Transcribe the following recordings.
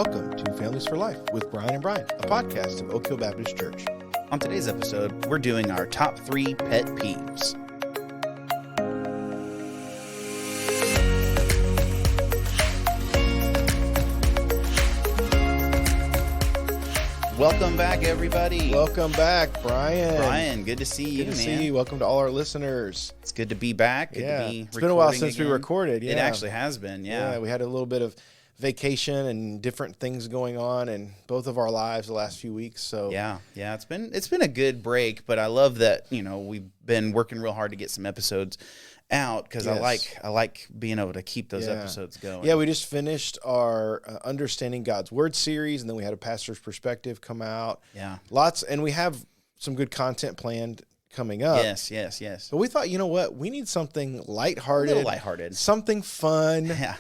Welcome to Families for Life with Bryan and Brian, a podcast of Oak Hill Baptist Church. On today's episode, we're doing our top 3 pet peeves. Welcome back, everybody. Welcome back, Brian. Brian, good to see you, Good to man. see you. Welcome to all our listeners. It's good to be back. Good to be It's been a while since again. we recorded. Yeah. It actually has been, yeah. We had a little bit of vacation and different things going on in both of our lives the last few weeks. So Yeah, it's been a good break, but I love that, we've been working real hard to get some episodes out because Yes. I like being able to keep those episodes going. Yeah, we just finished our Understanding God's Word series, and then we had a pastor's perspective come out. Yeah. And we have some good content planned coming up. Yes. But we thought, you know what? We need something lighthearted. A little lighthearted. Something fun. Yeah.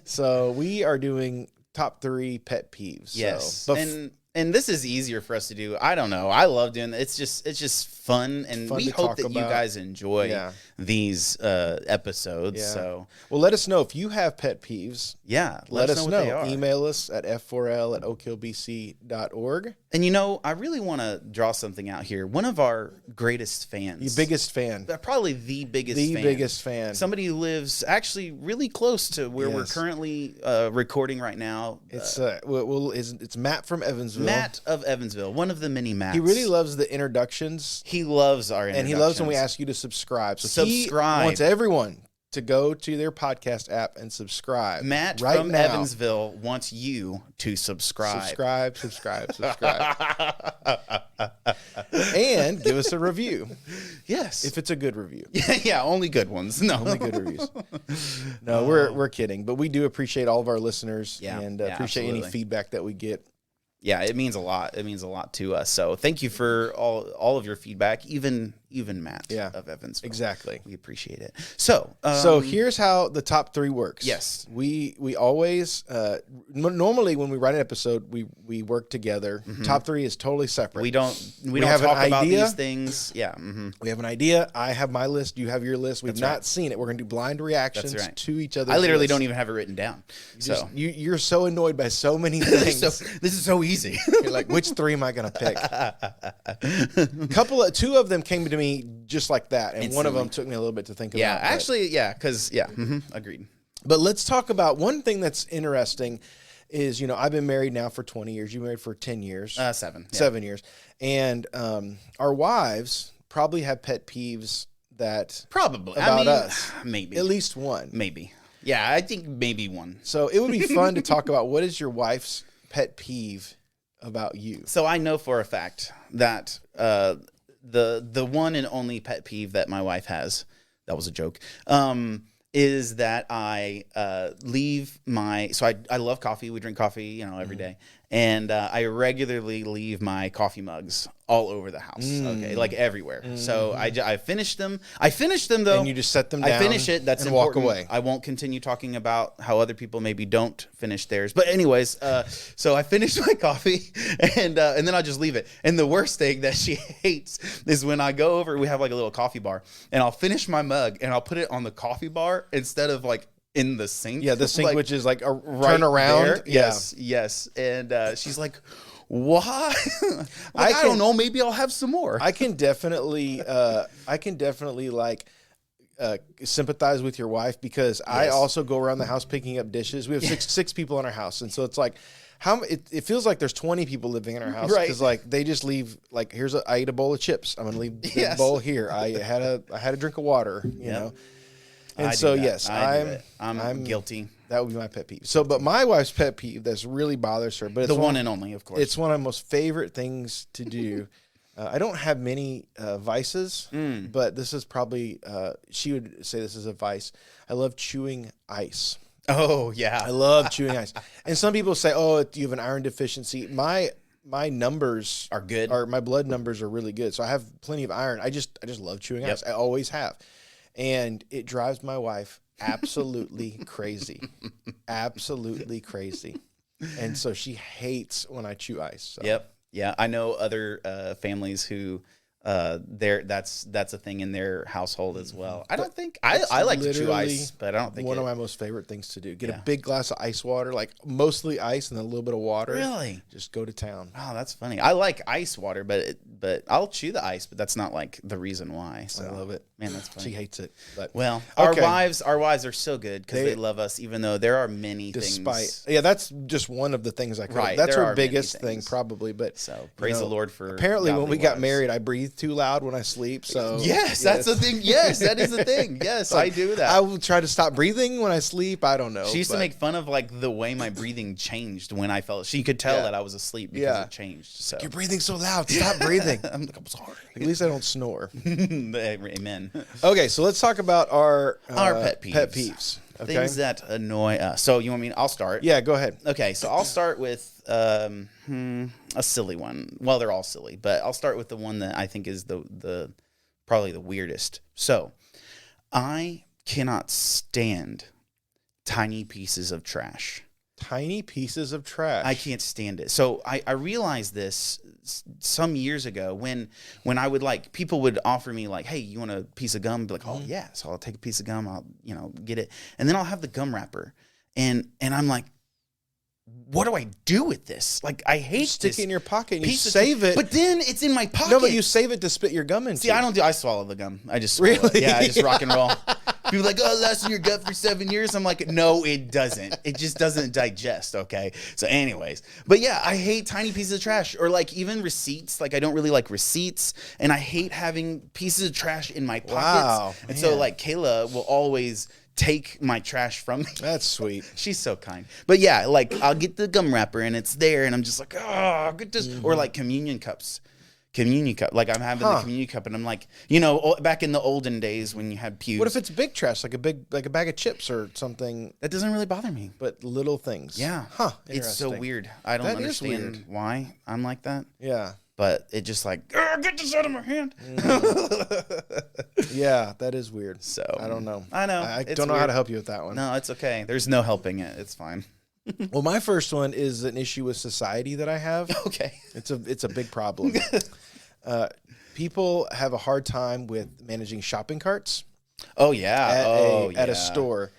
So we are doing top 3 pet peeves. Yes. So, And this is easier for us to do. I don't know. I love doing it. It's just fun, and we to hope talk that you about. guys enjoy Yeah. these episodes. Yeah. So well, let us know if you have pet peeves. yeah, Let us what know. they are. Email us at f4l@oakhillbc.org. And I really want to draw something out here. One of our greatest fans, Your biggest fan. probably the biggest, Biggest fan. Somebody who lives actually really close to where we're Yes. currently recording right now. It's Matt from Evansville. Matt of Evansville, one of the many Matts. He really loves the introductions. He loves our And he loves when we ask you to subscribe. So Subscribe. he wants everyone to go to their podcast app and subscribe. Matt right from now. Evansville wants you to subscribe. Subscribe. And give us a review. Yes. If it's a good review. yeah, only good ones. No. Only good reviews. No, we're kidding. But we do appreciate all of our listeners and appreciate any absolutely. feedback that we get. Yeah, it means a lot. It means a lot to us. So thank you for all of your feedback, even Matt of Evansville. Exactly. We appreciate it. So here's how the top 3 works. Yes. We always normally when we write an episode, we work together. Top 3 is totally separate. we don't have talk an about idea. these things. Yeah. Mm-hmm. We have an idea. I have my list. You have your list. We've That's not right. seen it. We're going to do blind reactions That's right. to each other. I literally don't even have it written down. You're so annoyed by so many things. This is so easy. You're like, which 3 am I going to pick? 2 of them came to me just like that, and one of them took me a little bit to think about. Agreed. But let's talk about one thing that's interesting is, I've been married now for 20 years. You married for 10 years. 7. Yeah. 7 years. And our wives probably have pet peeves that Probably. about us. Maybe. At least one. Maybe. Yeah, I think maybe one. So it would be fun to talk about what is your wife's pet peeve about you. So I know for a fact that the one and only pet peeve that my wife has, that was a joke, is that I leave I love coffee. We drink coffee, every day. And I regularly leave my coffee mugs all over the house. Okay, like everywhere. So I finish them. I finish them though. And you just set them down. I finish it. That's and important. walk away. I won't continue talking about how other people maybe don't finish theirs. But anyways, so I finish my coffee and then I'll just leave it. And the worst thing that she hates is when I go over. We have like a little coffee bar, and I'll finish my mug and I'll put it on the coffee bar instead of like in the sink. Yeah, the sink, which is like a Right turn around. there. Yes. And she's like, why? I don't know. Maybe I'll have some more. I can definitely sympathize with your wife because I also go around the house picking up dishes. We have six people in our house, and so it's like it feels like there's 20 people living in our house because like they just leave like I ate a bowl of chips. I'm gonna leave the bowl here. I had a drink of water. You know. And so yes, I'm guilty. That would be my pet peeve. So, but my wife's pet peeve that's really bothers her, but it's The one and only, of course. It's one of my most favorite things to do. I don't have many vices, but this is probably, she would say this is a vice. I love chewing ice. Oh, yeah. I love chewing ice. And some people say, oh, you have an iron deficiency. My numbers are good. My blood numbers are really good. So I have plenty of iron. I just love chewing ice. I always have. And it drives my wife absolutely crazy. Absolutely crazy. And so she hates when I chew ice. So. Yep. Yeah. I know other families who that's a thing in their household as well. I don't think I like to chew ice, but I don't think one of my most favorite things to do. Get a big glass of ice water, like mostly ice and then a little bit of water. Really? Just go to town. Oh, that's funny. I like ice water, but I'll chew the ice, but that's not like the reason why. So I love it. Man, that's funny. She hates it. But well, okay. our wives are so good because they love us, even though there are many things. Yeah, that's just one of the things I could. Right, that's her biggest thing, probably. But so praise the Lord for. Apparently, when we wives. got married, I breathe too loud when I sleep. So yes, that's the thing. Yes, that is the thing. Yes, I do that. I will try to stop breathing when I sleep. I don't know. She used to make fun of like the way my breathing changed when I fell. She could tell that I was asleep because it changed. So you're breathing so loud. Stop breathing. I'm sorry. At least I don't snore. Amen. Okay, so let's talk about our pet peeves. Pet peeves. Okay? Things that annoy us. So you want me? I'll start. Yeah, go ahead. Okay, so I'll start with a silly one. Well, they're all silly, but I'll start with the one that I think is the probably the weirdest. So I cannot stand tiny pieces of trash. Tiny pieces of trash. I can't stand it. So I realized this some years ago when I would people would offer me like, hey, you want a piece of gum? Be like, oh yeah. So I'll take a piece of gum. I'll get it, and then I'll have the gum wrapper, and I'm like, what do I do with this? Like, I hate this. Stick it in your pocket and you save it. But then it's in my pocket. No, but you save it to spit your gum into. See, I swallow the gum. I just swallow it. Yeah, I just rock and roll. People are like, oh, it lasts in your gut for 7 years. I'm like, no, it doesn't. It just doesn't digest, okay? So anyways. But yeah, I hate tiny pieces of trash. Or like even receipts. Like I don't really like receipts. And I hate having pieces of trash in my pockets. Wow, and so like Kayla will always take my trash from me. That's sweet. She's so kind. But yeah, like I'll get the gum wrapper and it's there and I'm just like, oh, get this. Or like communion cups. Like I'm having the communion cup and I'm like, back in the olden days when you had pews. What if it's big trash, like a bag of chips or something? That doesn't really bother me. But little things. Yeah. Huh. It's so weird. I don't understand why I'm like that. Yeah. But it just like, get this out of my hand. Yeah, that is weird. So I don't know. I know. I don't know how to help you with that one. No, it's okay. There's no helping it. It's fine. Well, my first one is an issue with society that I have. Okay. It's a big problem. People have a hard time with managing shopping carts. Oh yeah. At a store.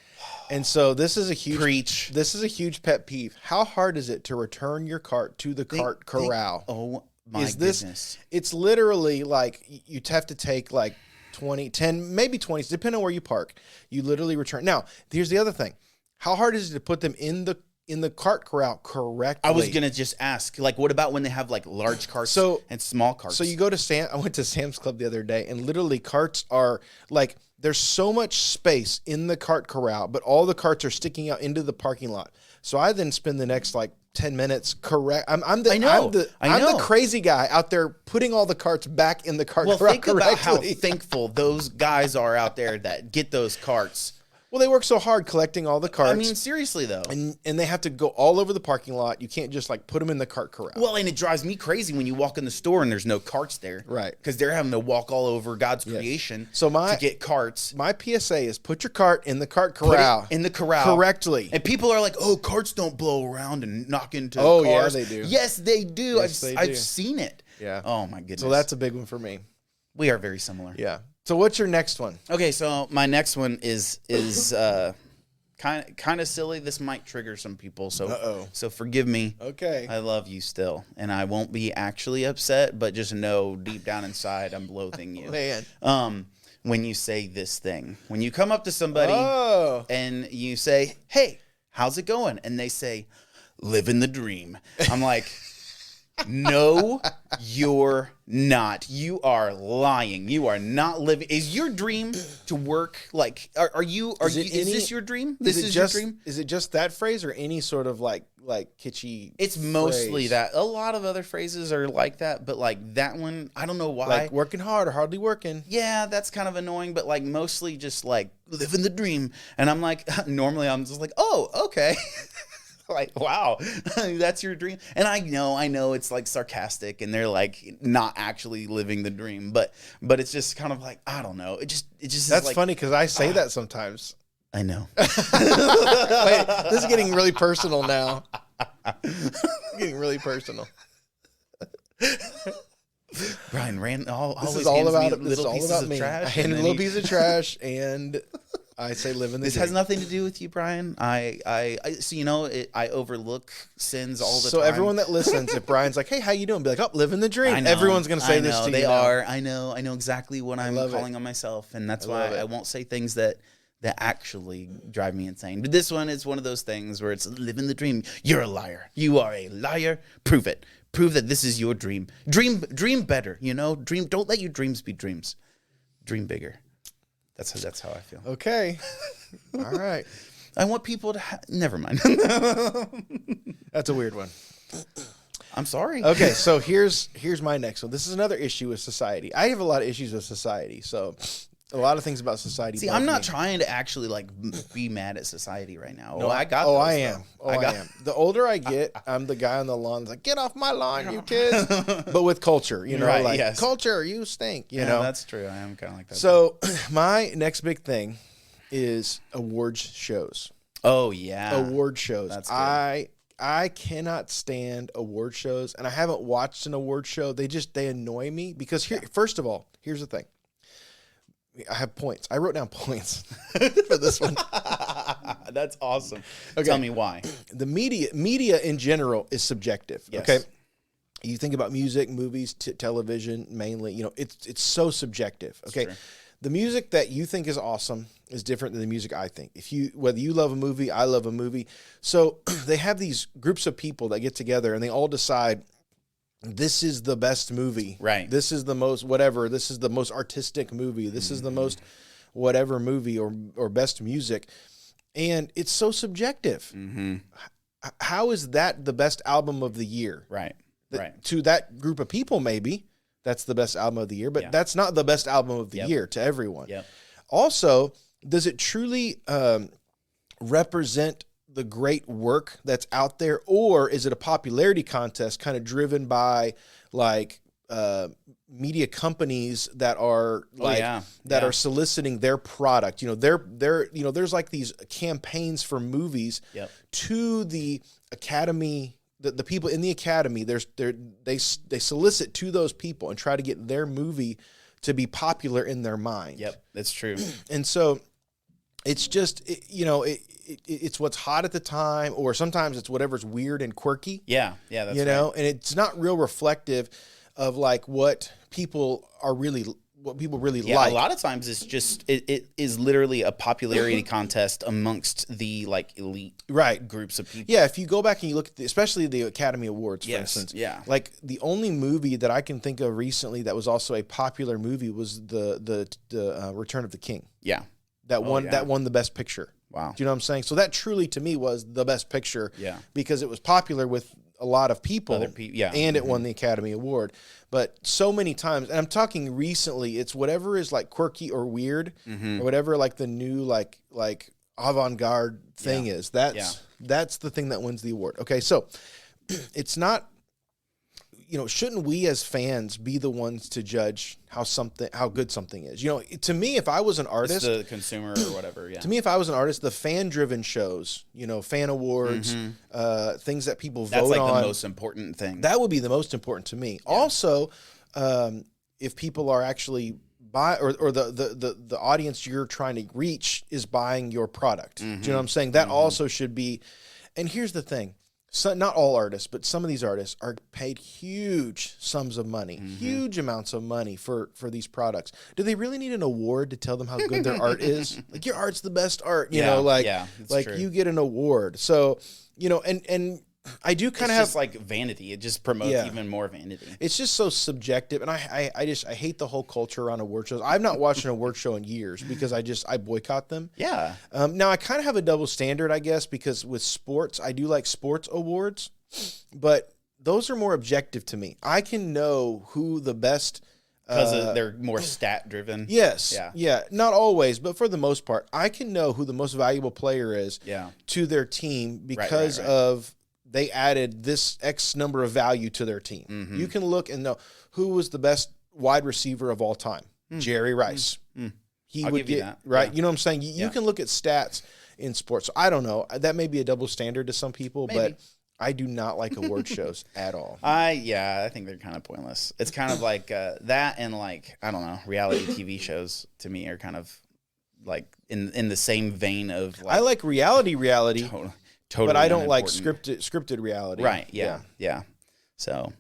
And so this is a huge This is a huge pet peeve. How hard is it to return your cart to the cart corral? Oh my goodness. It's literally like you have to take like 10, maybe 20, depending on where you park. You literally return. Now, here's the other thing. How hard is it to put them in the cart corral correctly? I was going to just ask, like, what about when they have like large carts and small carts? So you go to I went to Sam's Club the other day and literally carts are like, there's so much space in the cart corral, but all the carts are sticking out into the parking lot. So I then spend the next like 10 minutes I'm the crazy guy out there putting all the carts back in the cart corral. Well, think about how thankful those guys are out there that get those carts. Well, they work so hard collecting all the carts. I mean, seriously, though. And they have to go all over the parking lot. You can't just, like, put them in the cart corral. Well, and it drives me crazy when you walk in the store and there's no carts there. Right. Because they're having to walk all over God's creation to get carts. My PSA is put your cart in the cart corral. Put it in the corral. Correctly. And people are like, oh, carts don't blow around and knock into cars. Yeah, they do. Yes, they do. Yes, I've seen it. Yeah. Oh, my goodness. So that's a big one for me. We are very similar. Yeah. So what's your next one? Okay, so my next one is kind of silly. This might trigger some people, so forgive me. Okay. I love you still, and I won't be actually upset, but just know deep down inside I'm loathing you. Man. When you say this thing, when you come up to somebody and you say, "Hey, how's it going?" and they say, "Living the dream," I'm like, no, you're not. You are lying. You are not living. Is your dream to work? Like, is this your dream? This is your dream? Is it just that phrase or any sort of like kitschy? It's mostly that. A lot of other phrases are like that, but like that one, I don't know why. Like working hard or hardly working. Yeah, that's kind of annoying, but like mostly just like living the dream. And I'm like, normally I'm just like, oh, okay. Like, wow, that's your dream. And I know it's like sarcastic and they're like not actually living the dream, but it's just kind of like, I don't know. It just that's like, funny because I say that sometimes. I know. Wait, this is getting really personal now. Getting really personal. Brian This always is all about me little pieces of me. trash. I hand a little piece of trash, and I say live in the This dream. has nothing to do with you, Brian. So I overlook sins all the time. So everyone that listens, if Brian's like, "Hey, how you doing?" Be like, "Oh, live in the dream." I know, Everyone's gonna say this to you. They now. are. I know exactly what I'm calling on myself, and that's why I won't say things that actually drive me insane. But this one is one of those things where it's live in the dream. You're a liar. You are a liar. Prove it. Prove that this is your dream. Dream better. Dream. Don't let your dreams be dreams. Dream bigger. That's how I feel. Okay. All right. I want people to never mind. That's a weird one. I'm sorry. Okay, so here's my next one. This is another issue with society. I have a lot of issues with society, so a lot of things about society. See, I'm not trying to actually be mad at society right now. No, I got. I am. I am. The older I get, I'm the guy on the lawn that's like, "Get off my lawn, you kids!" But with culture, right, like yes. Culture, you stink. You know, that's true. I am kind of like that. So my next big thing is awards shows. Oh yeah, award shows. That's good. I cannot stand award shows, and I haven't watched an award show. They annoy me because first of all, here's the thing. I have points. I wrote down points for this one. That's awesome. Okay. Tell me why. The media in general is subjective. Yes. Okay. You think about music, movies, television, mainly. It's so subjective. Okay. The music that you think is awesome is different than the music I think. Whether you love a movie, I love a movie. So they have these groups of people that get together and they all decide this is the best movie. Right. This is the most whatever. This is the most artistic movie. This is the most whatever movie or best music. And it's so subjective. Mm-hmm. How is that the best album of the year? Right. Right. To that group of people, maybe that's the best album of the year, but that's not the best album of the year to everyone. Yep. Also, does it truly represent the great work that's out there, or is it a popularity contest kind of driven by like media companies that are are soliciting their product? There's like these campaigns for movies to the Academy. The people in the Academy, they solicit to those people and try to get their movie to be popular in their mind. Yep, that's true. And so it's just, it's what's hot at the time, or sometimes it's whatever's weird and quirky. Yeah, that's right. And it's not real reflective of like what people really like. A lot of times it's just it is literally a popularity contest amongst the like elite groups of people. Yeah, if you go back and you look at especially the Academy Awards, for instance. Yeah. Like the only movie that I can think of recently that was also a popular movie was the Return of the King. Yeah. That won the best picture. Wow. Do you know what I'm saying? So that truly to me was the best picture. Yeah. Because it was popular with a lot of people. And it won the Academy Award. But so many times, and I'm talking recently, it's whatever is like quirky or weird, or whatever like the new like avant-garde thing is. That's the thing that wins the award. Okay, so it's not, shouldn't we as fans be the ones to judge how good something is? To me, if I was an artist, it's the consumer or whatever. Yeah. To me, if I was an artist, the fan-driven shows, fan awards, things that people vote on. That's like the most important thing. That would be the most important to me. Yeah. Also, if people are actually or the audience you're trying to reach is buying your product. Do you know what I'm saying? That also should be. And here's the thing. So, not all artists, but some of these artists are paid huge sums of money, huge amounts of money for these products. Do they really need an award to tell them how good their art is? Like, your art's the best art, you know, like true. You get an award. So, and I do kind of have just like vanity. It just promotes even more vanity. It's just so subjective, and I hate the whole culture around award shows. I've not watched an award show in years because I boycott them. Yeah. Now I kind of have a double standard, I guess, because with sports I do like sports awards, but those are more objective to me. I can know who the best. Because they're more stat driven. Yes. Yeah. Not always, but for the most part, I can know who the most valuable player is to their team because of. They added this X number of value to their team. You can look and know who was the best wide receiver of all time. Jerry Rice. He I'll would give get you that. right. Yeah. You know what I'm saying? You can look at stats in sports. So I don't know. That may be a double standard to some people, but I do not like award shows at all. I think they're kind of pointless. It's kind of like that, and like, I don't know, reality TV shows to me are kind of like in the same vein of like, I like reality, totally, but I don't like scripted reality. Right? Yeah. So,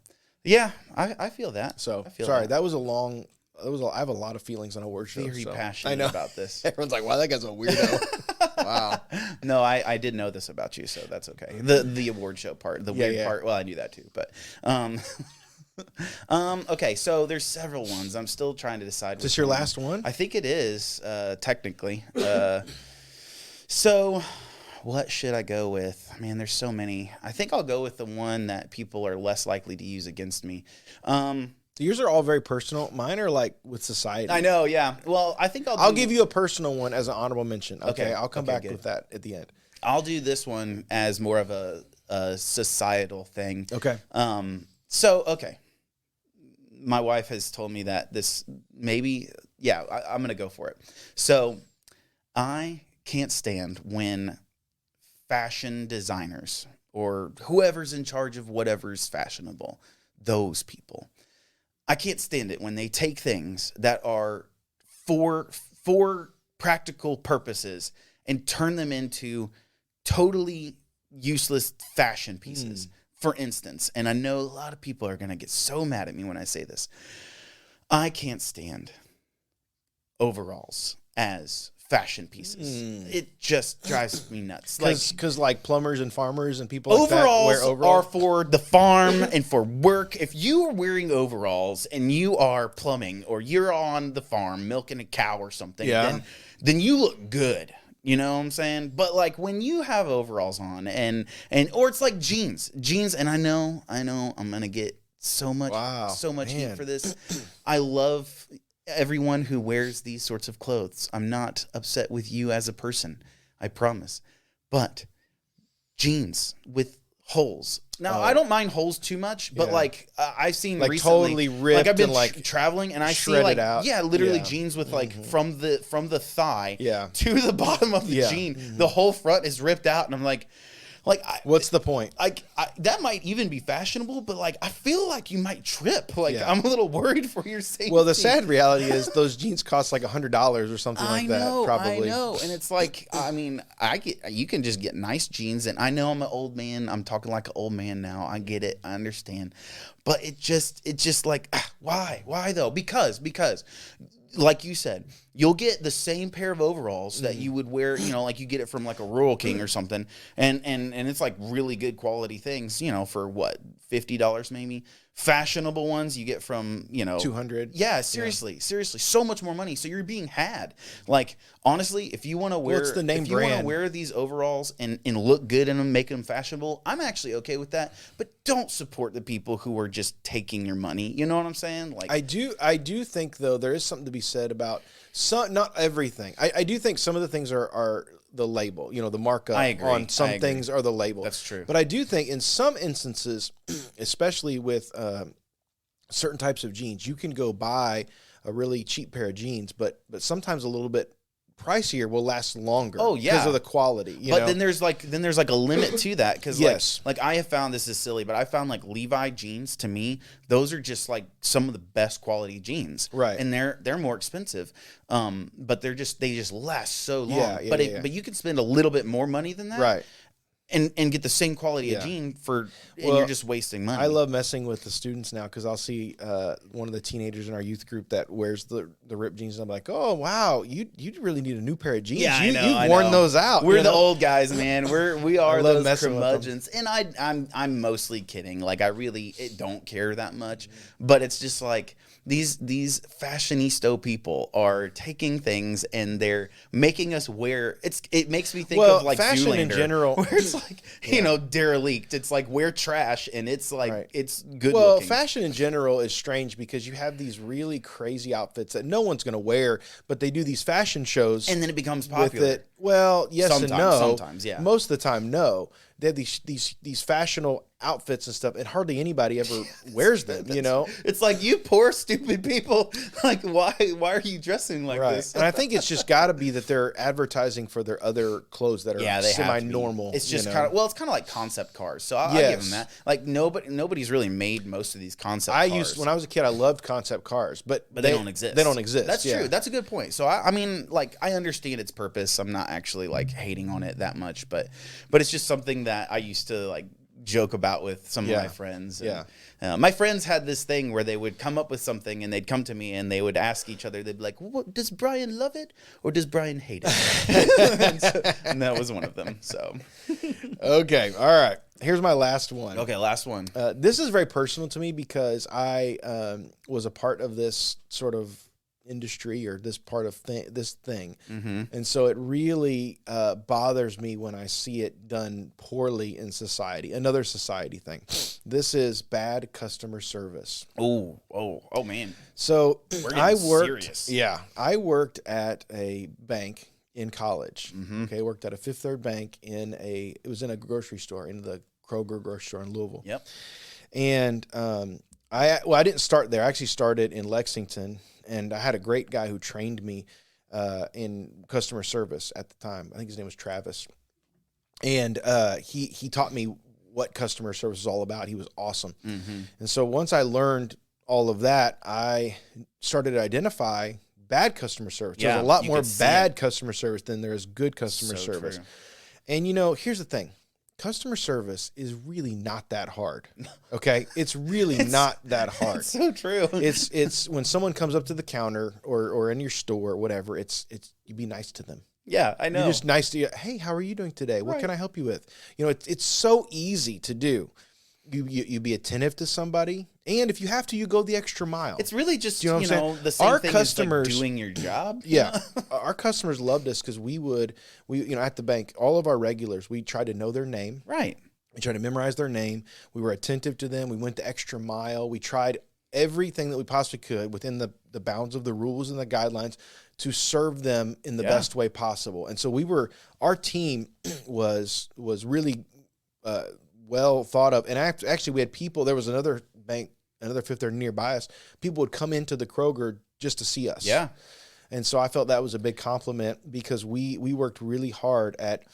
yeah, I feel that. So I feel sorry, that. that was a long. I have a lot of feelings on award shows. Very so. passionate I know. about this. Everyone's like, "Wow, that guy's a weirdo." Wow. No, I did know this about you, so that's okay. The award show part, the weird part. Well, I knew that too, but okay. So there's several ones. I'm still trying to decide. Is this your last one? I think it is technically. So what should I go with? Man, there's so many. I think I'll go with the one that people are less likely to use against me. Yours are all very personal. Mine are like with society. I know, yeah. Well, I think I'll give you a personal one as an honorable mention. Okay, I'll come back with that at the end. I'll do this one as more of a societal thing. Okay. Okay. My wife has told me that this maybe, I'm going to go for it. So I can't stand when fashion designers or whoever's in charge of whatever's fashionable, those people, I can't stand it when they take things that are for practical purposes and turn them into totally useless fashion pieces. For instance, and I know a lot of people are going to get so mad at me when I say this, I can't stand overalls as fashion pieces. It just drives me nuts. Because like plumbers and farmers and people like that wear overalls are for the farm and for work. If you are wearing overalls and you are plumbing or you're on the farm milking a cow or something, then you look good. You know what I'm saying? But like when you have overalls on and or it's like jeans, and I know I'm gonna get so much heat for this. I love everyone who wears these sorts of clothes. I'm not upset with you as a person, I promise. But jeans with holes. Now I don't mind holes too much, but like I've seen like recently, totally ripped, like I've been and like traveling and I see like out. literally jeans with like from the thigh to the bottom of the jean, the whole front is ripped out, and I'm like what's the point? That might even be fashionable, but like I feel like you might trip. Like I'm a little worried for your safety. Well, the sad reality is those jeans cost like $100 or something like that. Probably. I know, and it's like you can just get nice jeans, and I know I'm an old man. I'm talking like an old man now. I get it. I understand, but it just like why though? Because like you said, you'll get the same pair of overalls that you would wear, like you get it from like a Rural King or something, and it's like really good quality things, for what, $50 maybe. Fashionable ones you get from, $200. Yeah, seriously, so much more money. So you're being had. Like honestly, if you want to wear, what's the name if you brand? want to wear these overalls and look good in them, make them fashionable, I'm actually okay with that. But don't support the people who are just taking your money. You know what I'm saying? Like I do think though there is something to be said about some, not everything. I do think some of the things are the label, the markup on some things are the label. That's true. But I do think in some instances, especially with certain types of jeans, you can go buy a really cheap pair of jeans, but sometimes a little bit pricier will last longer. Oh yeah, because of the quality. But then there's like a limit to that, because like I have found, this is silly, but I found like Levi jeans, to me those are just like some of the best quality jeans, right? And they're more expensive, but they just last so long. But you can spend a little bit more money than that, right? And get the same quality of jean and you're just wasting money. I love messing with the students now because I'll see one of the teenagers in our youth group that wears the ripped jeans, and I'm like, oh wow, you really need a new pair of jeans. Yeah, you've worn those out. We're the old guys, man. We are those those curmudgeons, and I'm mostly kidding. Like I really don't care that much, but it's just like these fashionista people are taking things and they're making us wear. It makes me think of like fashion Zoolander, in general, where it's like derelict. It's like wear trash, and it's like it's good. Well, looking. fashion in general is strange because you have these really crazy outfits that no one's going to wear, but they do these fashion shows, and then it becomes popular. Well, yes and no. Sometimes, yeah. Most of the time, no. They have these fashionable outfits and stuff, and hardly anybody ever wears them. You know, it's like, you poor stupid people. Like, why are you dressing like this? And I think it's just got to be that they're advertising for their other clothes that are semi-normal. It's just kind of it's kind of like concept cars. So I'll give them that. Like nobody's really made most of these concept cars. When I was a kid, I loved concept cars, but they don't exist. They don't exist. That's true. That's a good point. So I mean, like, I understand its purpose. I'm not actually like hating on it that much, but it's just something that I used to like joke about with some of my friends. And, my friends had this thing where they would come up with something and they'd come to me and they would ask each other. They'd be like, does Brian love it or does Brian hate it? and that was one of them. So, okay. All right. Here's my last one. Okay. Last one. This is very personal to me because I was a part of this sort of industry or this part of this thing. And so it really bothers me when I see it done poorly in society. Another society thing. This is bad customer service. Oh man. So I worked at a bank in college. Okay, worked at a Fifth Third Bank it was in a grocery store, in the Kroger grocery store in Louisville. Yep. And I didn't start there. I actually started in Lexington. And I had a great guy who trained me in customer service at the time. I think his name was Travis. And he taught me what customer service is all about. He was awesome. And so once I learned all of that, I started to identify bad customer service. There's a lot more bad customer service than there is good customer service. True. And, here's the thing. Customer service is really not that hard. Okay? It's really not that hard. It's so true. It's when someone comes up to the counter or in your store or whatever, it's you be nice to them. Yeah, I know. You're just nice to you. Hey, how are you doing today? What can I help you with? It's so easy to do. You be attentive to somebody, and if you have to, you go the extra mile. It's really just the same our thing customers as like doing your job. Yeah, our customers loved us because we at the bank, all of our regulars, we tried to know their name. Right. We tried to memorize their name. We were attentive to them. We went the extra mile. We tried everything that we possibly could within the bounds of the rules and the guidelines to serve them in the best way possible. And so our team was really well thought of. And actually we had people, there was another bank, another Fifth Third nearby us. People would come into the Kroger just to see us. Yeah. And so I felt that was a big compliment because we worked really hard at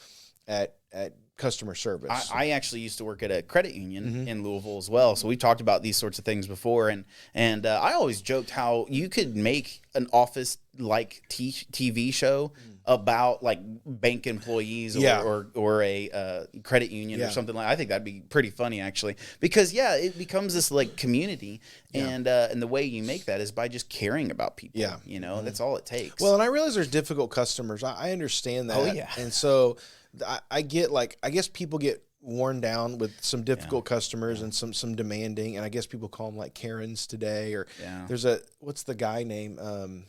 customer service. I actually used to work at a credit union in Louisville as well. So we talked about these sorts of things before. And I always joked how you could make an office-like TV show about like bank employees or a credit union or something like that. I think that'd be pretty funny actually, because it becomes this like community and the way you make that is by just caring about people. Yeah. That's all it takes. Well, and I realize there's difficult customers. I understand that. Oh yeah. And so I get I guess people get worn down with some difficult customers and some demanding, and I guess people call them like Karens today, or there's what's the guy name?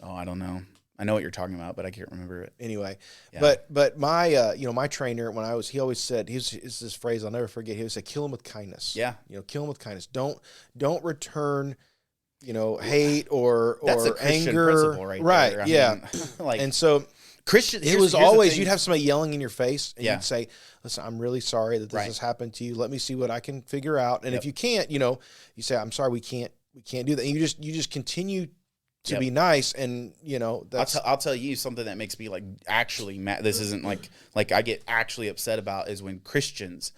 I don't know. I know what you're talking about, but I can't remember it. Anyway, but my my trainer when he always said it's this phrase I'll never forget. He would say, "Kill him with kindness." Yeah, kill him with kindness. Don't return hate or that's a Christian anger. Principle right there. I mean, like, and so. Christian, it was always, you'd have somebody yelling in your face and you'd say, listen, I'm really sorry that this has happened to you. Let me see what I can figure out. And if you can't, you say, I'm sorry, we can't do that. And you just continue to be nice. And that's, I'll tell you something that makes me like actually mad. This isn't like I get actually upset about is when Christians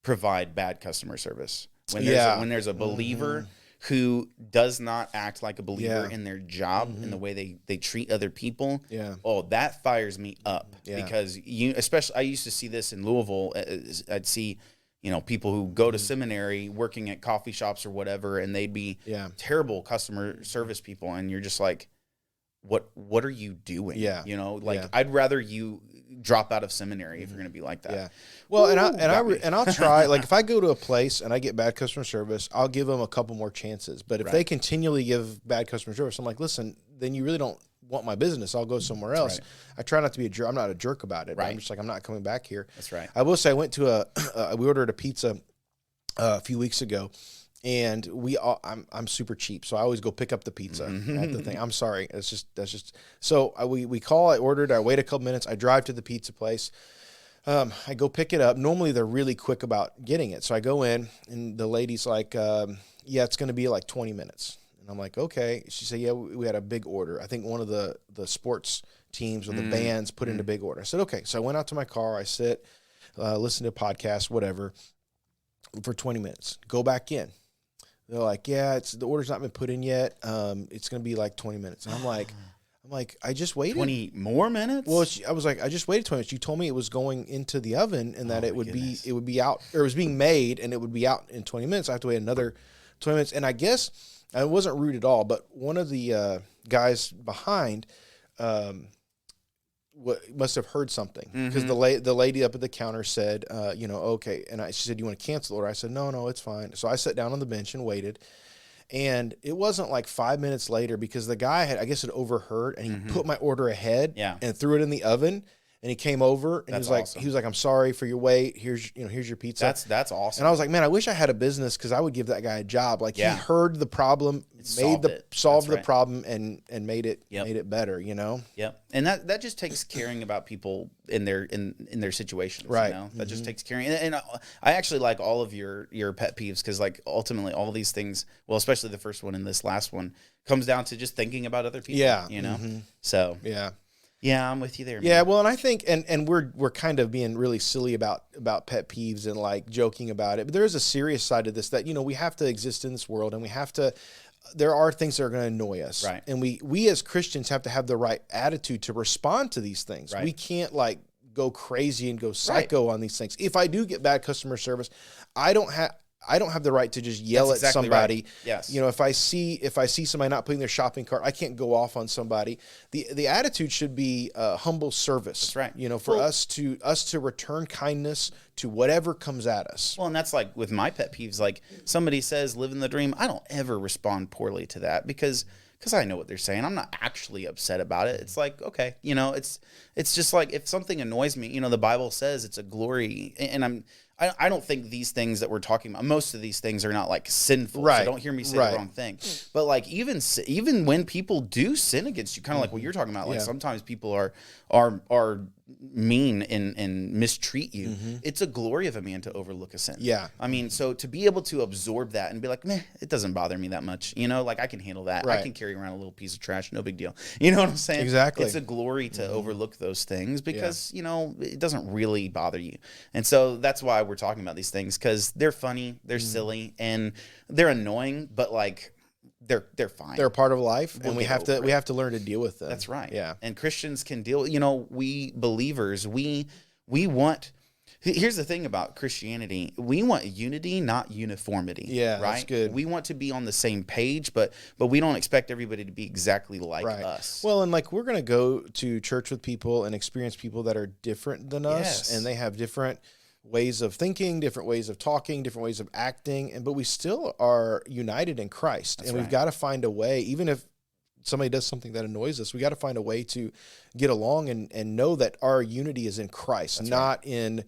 provide bad customer service. When there's a believer who does not act like a believer in their job, in the way they treat other people. Yeah. Oh, that fires me up because especially I used to see this in Louisville. I'd see, people who go to seminary working at coffee shops or whatever, and they'd be terrible customer service people. And you're just like, what are you doing? Yeah. I'd rather you drop out of seminary if you're going to be like that. Yeah. Well, I'll try, like if I go to a place and I get bad customer service, I'll give them a couple more chances. But if they continually give bad customer service, I'm like, listen, then you really don't want my business. I'll go somewhere else. Right. I try not to be a jerk. I'm not a jerk about it. Right. I'm just like, I'm not coming back here. That's right. I will say I went to we ordered a pizza a few weeks ago, And I'm super cheap, so I always go pick up the pizza at the thing. I'm sorry, that's just. So we call. I ordered. I wait a couple minutes. I drive to the pizza place. I go pick it up. Normally they're really quick about getting it. So I go in, and the lady's like, "Yeah, it's going to be like 20 minutes." And I'm like, "Okay." She said, "Yeah, we had a big order. I think one of the sports teams or the bands put in a big order." I said, "Okay." So I went out to my car. I sit, listen to a podcast, whatever, for 20 minutes. Go back in. They're like, "Yeah, the order's not been put in yet. It's going to be like 20 minutes." And I'm like, I just waited 20 more minutes. Well, I was like, I just waited 20 minutes. You told me it was going into the oven and that it would be out, or it was being made and it would be out in 20 minutes. I have to wait another 20 minutes. And I guess it wasn't rude at all, but one of the guys behind must have heard something, because the lady up at the counter said, okay. And she said, "You want to cancel the order?" I said, no, it's fine. So I sat down on the bench and waited. And it wasn't like 5 minutes later, because the guy had overheard, and he put my order ahead and threw it in the oven. And he came over and he was like, "I'm sorry for your wait. Here's your pizza." That's awesome. And I was like, man, I wish I had a business, because I would give that guy a job. Like, he heard the problem, solved the problem, and made it better. Yep. And that just takes caring about people in their situations. Right. That just takes caring. And I actually like all of your pet peeves, because like ultimately all these things, well, especially the first one and this last one, comes down to just thinking about other people. Yeah. So yeah. Yeah, I'm with you there, man. Yeah, well, and I think, and we're kind of being really silly about pet peeves and like joking about it, but there is a serious side to this that, we have to exist in this world, and there are things that are going to annoy us. Right. And we as Christians have to have the right attitude to respond to these things. Right. We can't like go crazy and go psycho on these things. If I do get bad customer service, I don't have the right to just yell at somebody. Right. Yes. If I see somebody not putting their shopping cart, I can't go off on somebody. The attitude should be humble service. That's right. For us to return kindness to whatever comes at us. Well, and that's like with my pet peeves. Like, somebody says, "Living the dream," I don't ever respond poorly to that, because I know what they're saying. I'm not actually upset about it. It's like, okay, it's just like, if something annoys me, the Bible says it's a glory, and I don't think these things that we're talking about, most of these things are not like sinful. Right. So don't hear me say the wrong thing. But like, even when people do sin against you, kind of like what you're talking about, like sometimes people are mean and mistreat you. It's a glory of a man to overlook a sin. Yeah. I mean, so to be able to absorb that and be like, meh, it doesn't bother me that much. Like, I can handle that. Right. I can carry around a little piece of trash, no big deal. You know what I'm saying? Exactly. It's a glory to overlook those things, because, it doesn't really bother you. And so that's why we're talking about these things, because they're funny, they're silly, and they're annoying, but like, they're fine. They're a part of life, and we have to learn to deal with them. That's right. Yeah. And Christians can deal. We believers, we want. Here's the thing about Christianity: we want unity, not uniformity. Yeah, right. That's good. We want to be on the same page, but we don't expect everybody to be exactly like us. Well, and like, we're gonna go to church with people and experience people that are different than us, and they have different ways of thinking, different ways of talking, different ways of acting, but we still are united in Christ. That's and we've got to find a way, even if somebody does something that annoys us, we got to find a way to get along and know that our unity is in Christ, not in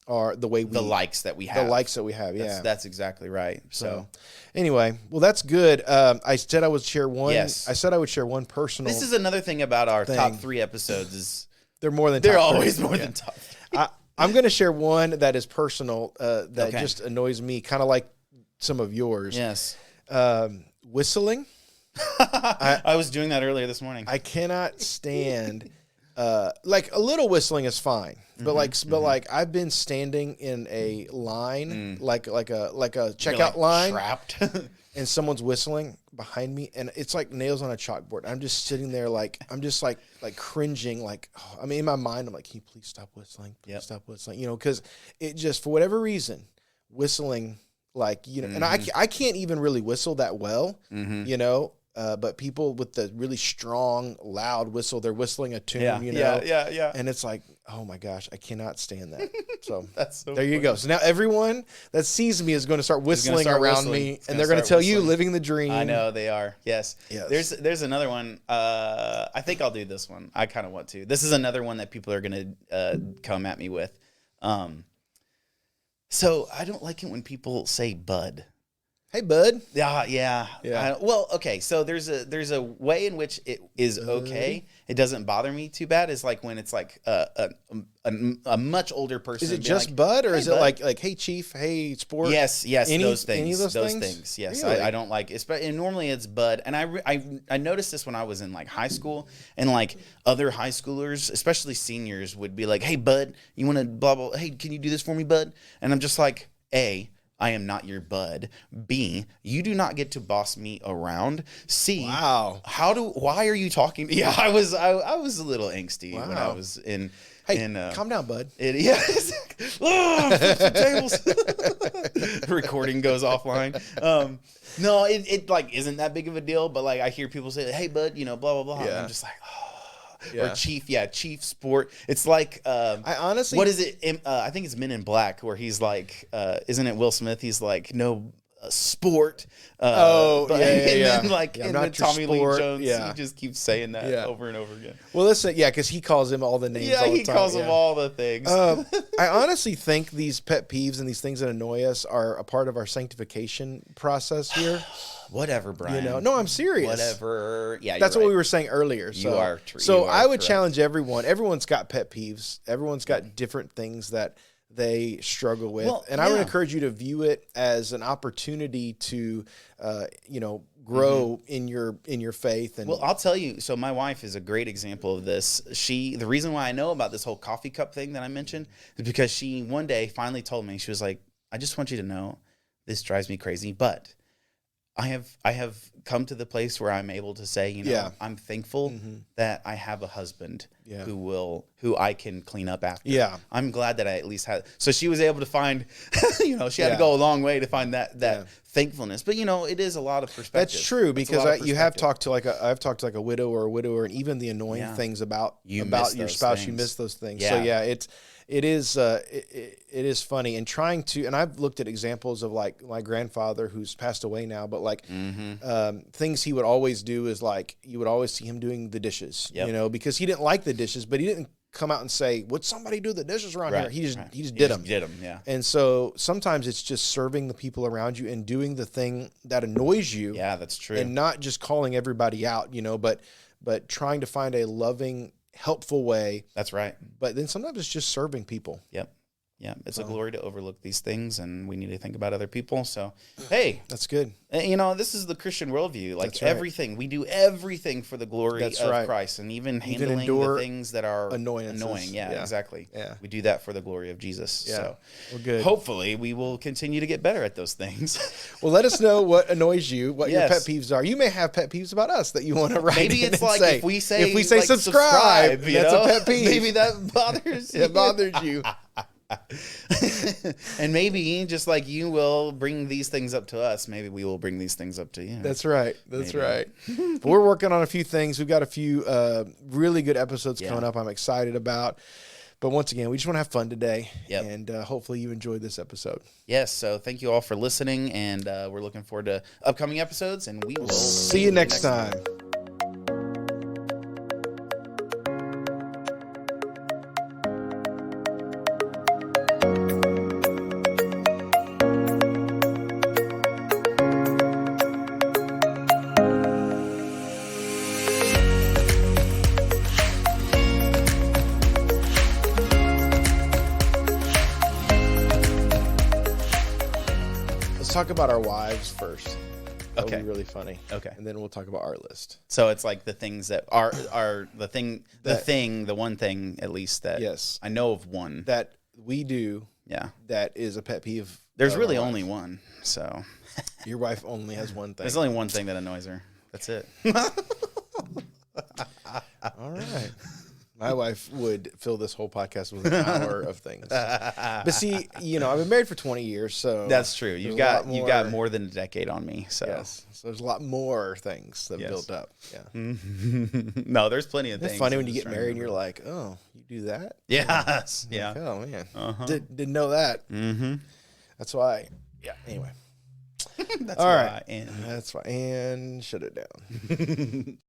the likes that we have. That's exactly right. So anyway, well, that's good. I said I would share one. Yes. I said I would share one personal. This is another thing about our top 3 episodes is they're more than they're top always 3. more than top 3. I'm going to share one that is personal, that just annoys me, kind of like some of yours. Yes. Whistling. I was doing that earlier this morning. I cannot stand, like, a little whistling is fine, but like I've been standing in a line, like a checkout line, trapped, and someone's whistling behind me, and it's like nails on a chalkboard. I'm just sitting there, I'm just like cringing, in my mind, I'm like, can you please stop whistling? Please stop whistling, because it just, for whatever reason, whistling, and I can't even really whistle that well, but people with the really strong, loud whistle, they're whistling a tune, Yeah. and it's like, oh my gosh, I cannot stand that. So that's so there funny. you go. So now everyone that sees me is going to start whistling around me, and they're going to tell you, living the dream. I know they are. Yes. There's another one. I think I'll do this one. I kind of want to. This is another one that people are going to come at me with. So I don't like it when people say bud. Hey, bud. Yeah. Well, okay. So there's a way in which it is okay. It doesn't bother me too bad. It's like when it's like a much older person. Is it just like, bud, or hey, is it like hey chief, hey sport? Yes, those things. Any of those things? Yes, really? I don't like it. And normally it's bud. And I noticed this when I was in like high school, and like other high schoolers, especially seniors, would be like, "Hey, bud, you want to blah blah? Hey, can you do this for me, bud?" And I'm just like, A, I am not your bud. B, you do not get to boss me around. C, wow. Why are you talking? Yeah, I was a little angsty when I was in. Hey, calm down, bud. Flip some tables. Recording goes offline. No, it like isn't that big of a deal, but like I hear people say, "Hey, bud, blah blah blah." Yeah. And I'm just like, oh. Yeah. Or chief sport. It's like I honestly, what is it? I think it's Men in Black, where he's like, isn't it Will Smith? He's like, no sport. And then like, yeah, and then Tommy Lee Jones, yeah. he just keeps saying that over and over again. Well, listen, because he calls him all the names. All the he time. calls him all the things. I honestly think these pet peeves and these things that annoy us are a part of our sanctification process here. Whatever, Brian. No, I'm serious. Whatever. Yeah, that's what we were saying earlier. So, you are true. So I would challenge everyone. Everyone's got pet peeves. Everyone's got different things that they struggle with, and I would encourage you to view it as an opportunity to, grow in your faith. And well, I'll tell you. So my wife is a great example of this. The reason why I know about this whole coffee cup thing that I mentioned is because she one day finally told me, she was like, "I just want you to know, this drives me crazy, but I have come to the place where I'm able to say, I'm thankful that I have a husband who I can clean up after. Yeah. I'm glad that I at least had." So she was able to find, she had to go a long way to find that thankfulness. But it is a lot of perspective. That's true, because I've talked to like a widow or a widower, and even the annoying things about your spouse, things. You miss those things. Yeah. So it is funny, and trying to, and I've looked at examples of like my grandfather who's passed away now, but like things he would always do is like, you would always see him doing the dishes, because he didn't like the dishes, but he didn't come out and say, "Would somebody do the dishes around here?" He just did them. Yeah. And so sometimes it's just serving the people around you and doing the thing that annoys you. Yeah, that's true. And not just calling everybody out, but trying to find a loving, helpful way. That's right. But then sometimes it's just serving people. Yep. Yeah, it's a glory to overlook these things, and we need to think about other people. So, hey, that's good. This is the Christian worldview. Like everything, we do everything for the glory of Christ, and even handling the things that are annoying. Yeah, exactly. Yeah, we do that for the glory of Jesus. Yeah. So, well, good. Hopefully, we will continue to get better at those things. Well, let us know what annoys you, what your pet peeves are. You may have pet peeves about us that you want to write. Maybe it's like say, if we say like, subscribe, that's a pet peeve. Maybe that bothers you. It bothers you. And maybe just like you will bring these things up to us, maybe we will bring these things up to you. That's right. But we're working on a few things. We've got a few really good episodes coming up I'm excited about. But once again, we just want to have fun today. Yep. And hopefully you enjoyed this episode. Yes. So thank you all for listening. And we're looking forward to upcoming episodes. And we will see you next time. Talk about our wives first. That'll be really funny. Okay. And then we'll talk about our list. So it's like the things that are the one thing at least that I know of one that we do. Yeah. That is a pet peeve. There's really only one. So your wife only has one thing. There's only one thing that annoys her. That's it. All right. My wife would fill this whole podcast with an hour of things. But see, I've been married for 20 years, so that's true. You've got more than a decade on me. So yes. So there's a lot more things that built up. Yeah. No, there's plenty of things. It's funny when you get married and you're like, "Oh, you do that?" Yes. Yeah. Like, oh man. Didn't know that. Mm-hmm. That's why. Yeah. Anyway. That's all right. That's why. And shut it down.